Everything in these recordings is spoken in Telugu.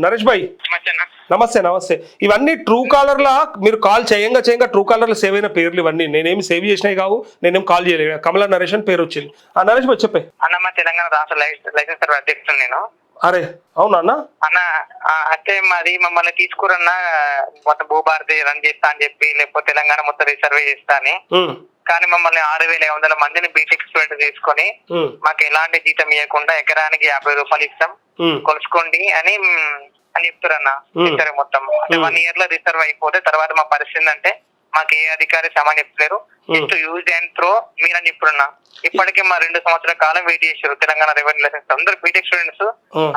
నరేష్ భాయ్ నమస్తే నమస్తే. ఇవన్నీ ట్రూ కాలర్ లా మీరు కాల్ చేయంగా ట్రూ కాలర్ లో సేవ్ అయిన పేర్లు ఇవన్నీ. నేనేమి సేవ్ చేసినాయి కావు, నేనేం కాల్ చేయలేదు. కమలా నరేష్ అని పేరు వచ్చింది. నరేష్ భాయ్ చెప్పే. అన్న మా తెలంగాణ రాష్ట్ర లైసెన్స్ సర్వే అధ్యక్షుడు నేను. అరే అవునా అన్న? అన్న అయితే మాది మమ్మల్ని తీసుకురన్నా మొత్తం భూభారతి రన్ చేస్తా అని చెప్పి, లేకపోతే తెలంగాణ మొత్తం రీసర్వే చేస్తా అని. కానీ మమ్మల్ని 6,500 మందిని బీటెక్ స్టూడెంట్ తీసుకొని మాకు ఎలాంటి జీతం ఇవ్వకుండా ఎకరానికి 50 రూపాయలు ఇస్తాం కొలుసుకోండి అని చెప్తారన్న. రిసర్వ్ మొత్తం అంటే 1 year లో రిసర్వ్ అయిపోతే తర్వాత మా పరిస్థితి అంటే మాకు ఏ అధికారి సమాన్ చెప్తారు, జస్ట్ యూజ్ అండ్ త్రో మీరని చెప్తున్నా. ఇప్పటికే మా 2 సంవత్సరాల కాలం వెయిట్ చేశారు తెలంగాణ రెవెన్యూ లైసెన్స్. అందరు బీటెక్ స్టూడెంట్స్,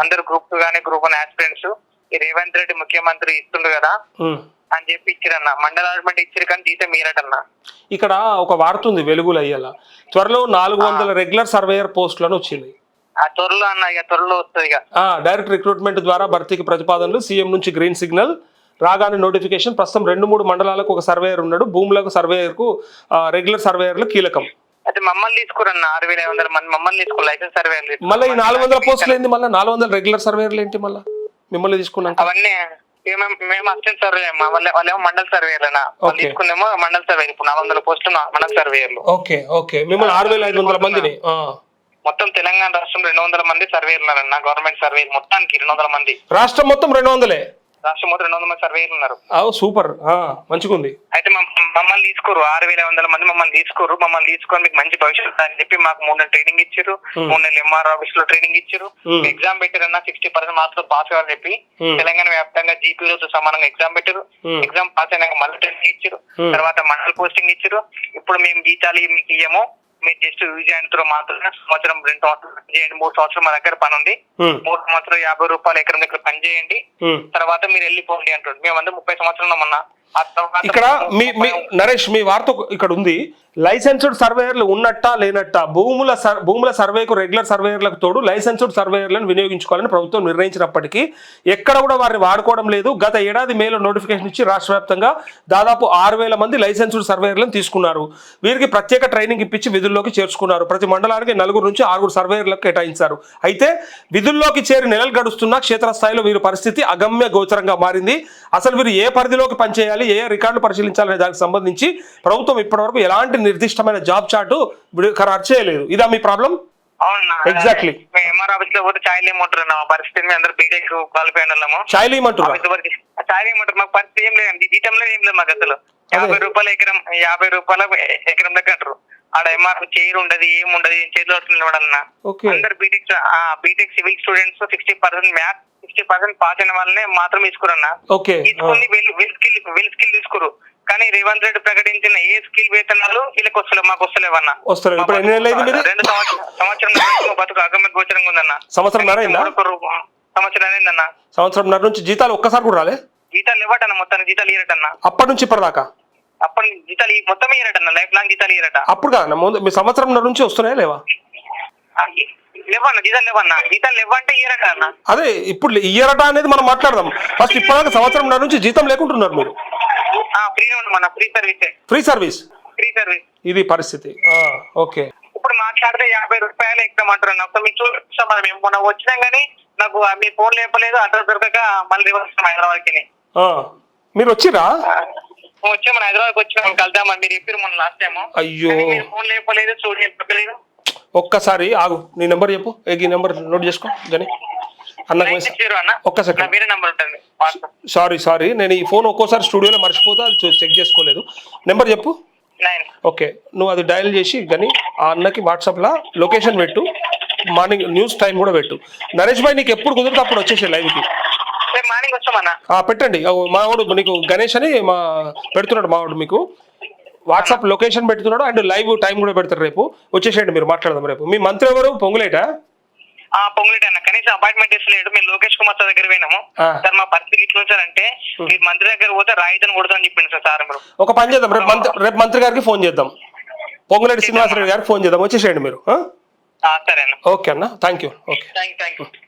అందరు గ్రూప్ 2 గానీ గ్రూప్ 1 ఆస్పిరెంట్స్ ఈ రేవంత్ రెడ్డి ముఖ్యమంత్రి ఇస్తుండ్రు కదా అని చెప్పి ఇచ్చిరన్న. మండల అడ్మెంట్ ఇచ్చిరు కానీ జీతం మీరటన్నా. ఇక్కడ ఒక వార్త ఉంది వెలుగులు అయ్యేలా, త్వరలో 400 రెగ్యులర్ సర్వేయర్ పోస్టులను వచ్చింది. ఆ త్వరలో అన్న, ఇక త్వరలో వస్తుంది. ఇక డైరెక్ట్ రిక్రూట్మెంట్ ద్వారా భర్తీకి ప్రతిపాదనలు, సీఎం నుంచి గ్రీన్ సిగ్నల్ రాగానే నోటిఫికేషన్. ప్రస్తుతం 2-3 మండలాలకు ఒక సర్వేయర్ ఉన్నాడు. భూములకు సర్వేయర్ కు రెగ్యులర్ సర్వేయర్లు కీలకం. అయితే మమ్మల్ని తీసుకురన్న 6,500 మంది మమ్మల్ని తీసుకో లైసెన్స్ సర్వేయర్. మళ్ళీ ఈ 400 పోస్టులు ఏంటి? మళ్ళీ 400 రెగ్యులర్ సర్వేయర్లు ఏంటి? మళ్ళీ మిమ్మల్ని తీసుకున్నాం అవన్నీ మేము అసిస్టెంట్ సర్వే, వాళ్ళేమో మండల సర్వేయర్లనా తీసుకుందేమో మండల సర్వే. ఇప్పుడు 400 పోస్టులు మండల సర్వేయర్లు. Okay okay. మిమ్మల్ని 6,500 మందిని మొత్తం తెలంగాణ రాష్ట్రం 200 మంది సర్వేయర్లు ఉన్నారన్న. గవర్నమెంట్ సర్వే మొత్తానికి 200 మంది. రాష్ట్రం మొత్తం 200? రాష్ట్రం మొత్తం 200 మంది సర్వేయర్లు ఉన్నారు. సూపర్, మంచిగా ఉంది. అయితే మమ్మల్ని తీసుకోరు 6,500 మంది మమ్మల్ని తీసుకోరు. మమ్మల్ని తీసుకొని మీకు మంచి భవిష్యత్తు అని చెప్పి మాకు 3 నెలలు ట్రైనింగ్ ఇచ్చారు. 3 నెలలు ఎంఆర్ ఆఫీస్ లో ట్రైనింగ్ ఇచ్చారు. ఎగ్జామ్ పెట్టారన్నా 60% మార్క్స్ లో పాస్ కావాలని చెప్పి తెలంగాణ వ్యాప్తంగా జీపీలతో సమానంగా ఎగ్జామ్ పెట్టారు. ఎగ్జామ్ పాస్ అయినాక మళ్ళీ ట్రైనింగ్ ఇచ్చారు. తర్వాత మండల పోస్టింగ్ ఇచ్చారు. ఇప్పుడు మేము జీతాలు మీకు ఇయ్యము, మీరు జస్ట్ యూజ్ అండ్ త్రో మాత్రమే. సంవత్సరం 2 సంవత్సరాలు చేయండి, 3 సంవత్సరాలు మా దగ్గర పని ఉంది, 3 సంవత్సరాలు 50 రూపాయలు ఎకరం దగ్గర పని చేయండి, తర్వాత మీరు వెళ్ళిపోండి అంటుంది. మేమందరం 30 సంవత్సరాలు ఉన్నామన్నా. ఇక్కడ నరేష్ మీ వార్త ఇక్కడ ఉంది. లైసెన్స్డ్ సర్వేయర్లు ఉన్నట్టా లేనట్టా? భూముల సర్వేకు రెగ్యులర్ సర్వేయర్లకు తోడు లైసెన్స్డ్ సర్వేయర్లను వినియోగించుకోవాలని ప్రభుత్వం నిర్ణయించినప్పటికీ ఎక్కడ కూడా వారిని వాడుకోవడం లేదు. గత ఏడాది మేలో నోటిఫికేషన్ ఇచ్చి రాష్ట్ర వ్యాప్తంగా దాదాపు 6,000 మంది లైసెన్స్డ్ సర్వేయర్లను తీసుకున్నారు. వీరికి ప్రత్యేక ట్రైనింగ్ ఇప్పించి విధుల్లోకి చేర్చుకున్నారు. ప్రతి మండలానికి 4 నుంచి 6 సర్వేయర్లకు కేటాయించారు. అయితే విధుల్లోకి చేరి నెలలు గడుస్తున్నా క్షేత్రస్థాయిలో వీరి పరిస్థితి అగమ్య గోచరంగా మారింది. అసలు వీరు ఏ పరిధిలోకి పనిచేయాలి, ఏ రికార్డులు పరిశీలించాలనే దానికి సంబంధించి ప్రభుత్వం ఇప్పటివరకు ఎలాంటి నిర్దిష్టమైన జాబ్ చార్టు ఖరారు చేయలేదు. ఇదా మీ ప్రాబ్లం? ఎగ్జాక్ట్లీ. ఎంఆర్ ఆఫీస్ లో పోతే ఛాయలు ఏమంటారు నా పరిస్థితి. మేము అందరూ బీటెక్ క్వాలిఫై ఉన్నాము. ఛాయలు ఏమంటారు? ఛాయలు ఏమంటారు? మాకు పరిస్థితి ఏం లేదండి. జీతంలో ఏం లేదు మాకు అసలు. 50 రూపాయలు ఎకరం, 50 రూపాయల ఎకరం దగ్గర అంటారు. ఆడ ఎంఆర్ చైర్ ఉండదు, ఏముండదు, చేతిలో నిలబడాలన్నా. అందరు BTech civil students 60% maths, 60% pass అయిన వాళ్ళనే మాత్రం తీసుకురన్నా. తీసుకుని విల్ స్కిల్ తీసుకురు. కానీ రేవంత్ రెడ్డి ప్రకటించిన ఏ స్కిల్ వేతనాలు వీళ్ళకి వస్తలేవు, మాకు వస్తలేవన్నా. 2 సంవత్సరం బతుకు అగమ్య గోచరంగా ఉందన్న. సంవత్సరం అయిందన్న. సంవత్సరంన్నర నుంచి జీతాలు ఒక్కసారి కూడా రాలే. జీతాలు ఇవ్వటన్నా, మొత్తానికి జీతాలు ఇయ్యరటన్నా. అప్పటి నుంచి ఇప్పటిదాకా అప్పటి జీతాలు మొత్తం ఇయ్యరటన్నా, లైఫ్ లాంగ్ జీతాలు ఇయ్యరట. అప్పుడు కాదన్న, ముందు మీ సంవత్సరంన్నర నుంచి వస్తున్నాయా లేవా? లేవన్నా, జీతాలు లేవన్నా. జీతాలు లేవంటే ఇయ్యరట అన్న. అదే ఇప్పుడు ఇయ్యరట అనేది మనం మాట్లాడదాం. ఫస్ట్ ఇప్పటిదాకా సంవత్సరంన్నర నుంచి జీతం లేకుంటున్నారు మీరు. ఫ్రీ సర్వీస్ ఇది పరిస్థితి. ఓకే. ఇప్పుడు మాట్లాడితే 50 రూపాయలు ఎక్కువ అంటారు. మీకు చూస్తాం, మేము మొన్న వచ్చినాం కానీ నాకు మీ ఫోన్ లేపలేదు, అడ్రస్ దొరకక మళ్ళీ రివర్స్ హైదరాబాద్ కి. మీరు వచ్చిరా? వచ్చాము, హైదరాబాద్ వచ్చినాం, కలుద్దామని మీరు చెప్పారు మొన్న లాస్ట్ టైం. అయ్యో, ఫోన్ లేపలేదు, చూడలేదు. ఒక్కసారి ఆగు, నీ నెంబర్ చెప్పు. ఈ నెంబర్ నోట్ చేసుకో. కానీ ఒక్క సెకండ్. సారీ, నేను ఈ ఫోన్ ఒక్కోసారి స్టూడియోలో మర్చిపోతా, అది చెక్ చేసుకోలేదు. నెంబర్ చెప్పు. ఓకే, నువ్వు అది డయల్ చేసి కానీ ఆ అన్నకి వాట్సాప్లో లొకేషన్ పెట్టు, మార్నింగ్ న్యూస్ టైం కూడా పెట్టు. నరేష్ భాయ్ నీకు ఎప్పుడు కుదిరితే అప్పుడు వచ్చేసే లైవ్కి. పెట్టండి. మావాడు నీకు గణేష్ అని పెడుతున్నాడు, మావాడు మీకు వాట్సాప్ లొకేషన్ పెడుతున్నాడు అండ్ లైవ్ టైం కూడా పెడతారు. రేపు వచ్చేసేయండి, మీరు మాట్లాడదాం. రేపు మీ మంత్రి ఎవరు? పొంగులేట అన్న. కనీసం అపాయింట్మెంట్ ఇస్తలేడు. మేము లోకేష్ కుమార్ సార్ దగ్గర పోయినాము. సార్ మా పరిస్థితి ఇట్లా సార్ అంటే, మీరు మంత్రి దగ్గర పోతే రాయితీని కొడతామని చెప్పింది సార్. ఒక పని చేద్దాం, రేపు మంత్రి గారికి ఫోన్ చేద్దాం, పొంగులేటి శ్రీనివాసరెడ్డి గారికి ఫోన్ చేద్దాం. వచ్చేసేయండి మీరు. సరే అన్న. ఓకే అన్న, థ్యాంక్ యూ. ఓకే.